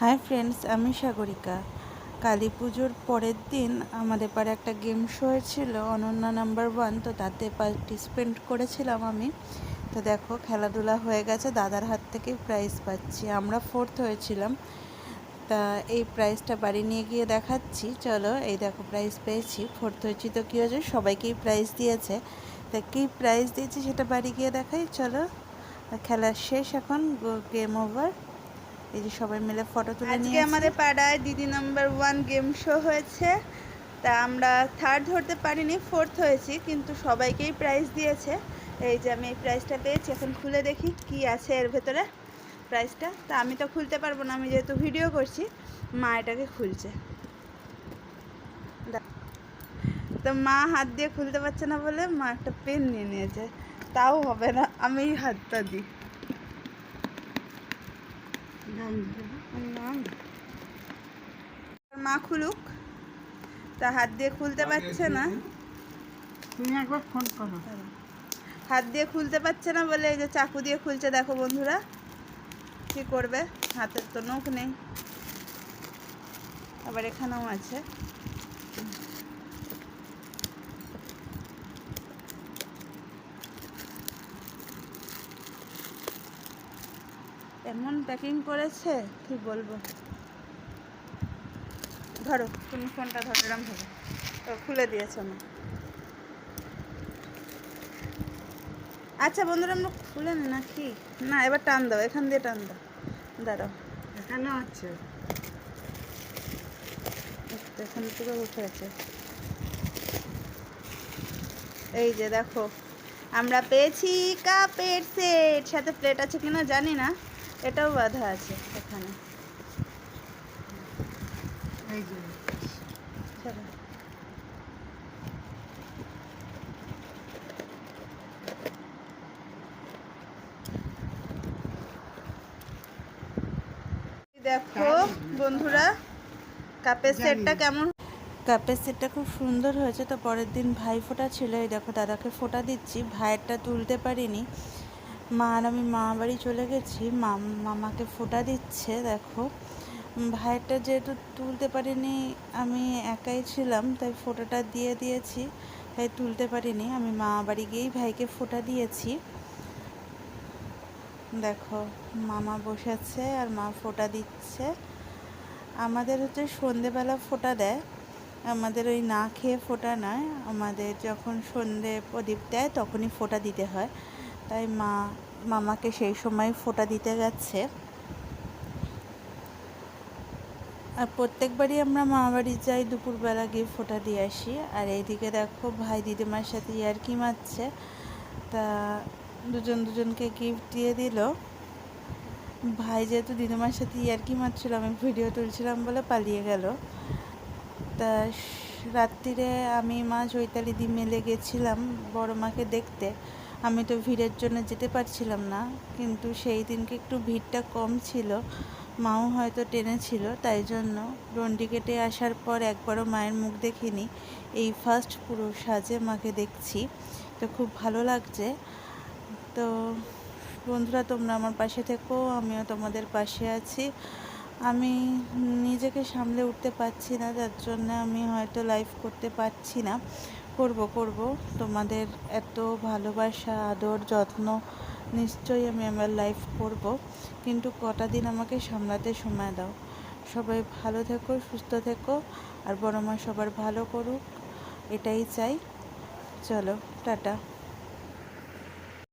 Hi friends, আমি সাগরিকা। কালী পুজোর পরের দিন আমাদের পাড়ে একটা গেম শো হয়েছিল, অনন্যা নাম্বার 1। তো তাতে পার্টিসিপেট করেছিলাম আমি। তো দেখো, খেলাধুলা হয়ে গেছে, দাদার হাত থেকেই প্রাইজ পাচ্ছি। আমরা 4th হয়েছিলাম। তা এই প্রাইজটা বাড়ি নিয়ে গিয়ে দেখাচ্ছি। চলো, এই দেখো প্রাইজ পেয়েছি। 4th হয়েছি তো কী হয়েছে, সবাইকেই প্রাইজ দিয়েছে। তা কী প্রাইজ দিয়েছি সেটা বাড়ি গিয়ে দেখাই। চলো, খেলা শেষ, এখন গেম ওভার। এই যে সবাই মিলে ফটো তুলে নিয়েছি। আজকে আমাদের পাড়ায় দিদি নাম্বার 1 গেম শো হয়েছে। তা আমরা 3rd ধরতে পারিনি, 4th হয়েছি, কিন্তু সবাইকেই প্রাইজ দিয়েছে। এই যে আমি এই প্রাইজটা পেয়েছি, এখন খুলে দেখি কি আছে এর ভেতরে প্রাইজটা। তা আমি তো খুলতে পারবো না, আমি যেহেতু ভিডিও করছি। মা এটাকে খুলছে। তো মা হাত দিয়ে খুলতে পারছে না বলে মা একটা পেন নিয়ে নিয়েছে। তাও হবে না, আমি হাতটা দিই। মা খুলুক। তা হাত দিয়ে খুলতে পারছে না, তুমি একবার ফোন করো। হাত দিয়ে খুলতে পারছে না বলে এই যে চাকু দিয়ে খুলছে। দেখো বন্ধুরা, কি করবে, হাতের তো নখ নেই। আবার এখানেও আছে। এমন প্যাকিং করেছে কি বলবো। ধরো, তুমি ফোনটা ধরো, এরম ধরো। তো খুলে দিয়েছে না। আচ্ছা বন্ধুরা, আমরা খুলে নি নাকি? না, এবার টান দাও, এখান দিয়ে টান দাও। দাঁড়াও, এখানে আছে, এখান থেকে উঠে আছে। এই যে দেখো, আমরা পেয়েছি কাপের সেট। সাথে প্লেট আছে কিনা জানি না, এটাও বাঁধা আছে এখানে। এই যে চলো। দেখো বন্ধুরা, কাপের সেটটা কেমন। কাপের সেটটা খুব সুন্দর হয়েছে। তো পরের দিন ভাই ফোঁটা ছিল, এই দেখো দাদাকে ফোঁটা দিচ্ছি। ভাইয়েরটা তুলতে পারিনি, মা আর আমি মামা বাড়ি চলে গেছি। মামাকে ফোঁটা দিচ্ছে। দেখো, ভাইয়েরটা যেহেতু তুলতে পারিনি, আমি একাই ছিলাম, তাই ফোঁটাটা দিয়ে দিয়েছি। তাই তুলতে পারিনি, আমি মামা বাড়ি গিয়েই ভাইকে ফোঁটা দিয়েছি। দেখো, মামা বসেছে আর মা ফোঁটা দিচ্ছে। আমাদের হচ্ছে সন্ধেবেলা ফোঁটা দেয়, আমাদের ওই না খেয়ে ফোঁটা নয়। আমাদের যখন সন্ধে প্রদীপ দেয় তখনই ফোঁটা দিতে হয়। তাই মামাকে সেই সময় ফোঁটা দিতে গেছে। আর প্রত্যেকবারই আমরা মামা বাড়ি যাই, দুপুরবেলা গিয়ে ফোঁটা দিয়ে আসি। আর এইদিকে দেখো, ভাই দিদিমার সাথে ইয়ার্কি মারছে। তা দুজনকে গিফট দিয়ে দিল। ভাই যেহেতু দিদিমার সাথে ইয়ার্কি মারছিল, আমি ভিডিও তুলছিলাম বলে পালিয়ে গেল। তা রাত্রিরে আমি মা চৈতালি দি মেলে গেছিলাম বড় মাকে দেখতে। আমি তো ভিড়ের জন্য যেতে পারছিলাম না, কিন্তু সেই দিনকে একটু ভিড়টা কম ছিল, মাও হয়তো টেনেছিল, তাই জন্য ডন্ডি কেটে আসার পর একবারও মায়ের মুখ দেখিনি। এই ফার্স্ট পুরো সাজে মাকে দেখছি, তো খুব ভালো লাগছে। তো বন্ধুরা, তোমরা আমার পাশে থেকো, আমিও তোমাদের পাশে আছি। আমি নিজেকে সামলে উঠতে পারছি না, যার জন্য আমি হয়তো লাইভ করতে পারছি না। করব তোমাদের এত ভালোবাসা, আদর, যত্ন নিশ্চয়ই আমি আমার লাইভ করব, কিন্তু কটা দিন আমাকে সামলাতে সময় দাও। সবাই ভালো থেকো, সুস্থ থেকো, আর বড় মা সবার ভালো করুক, এটাই চাই। চলো, টাটা।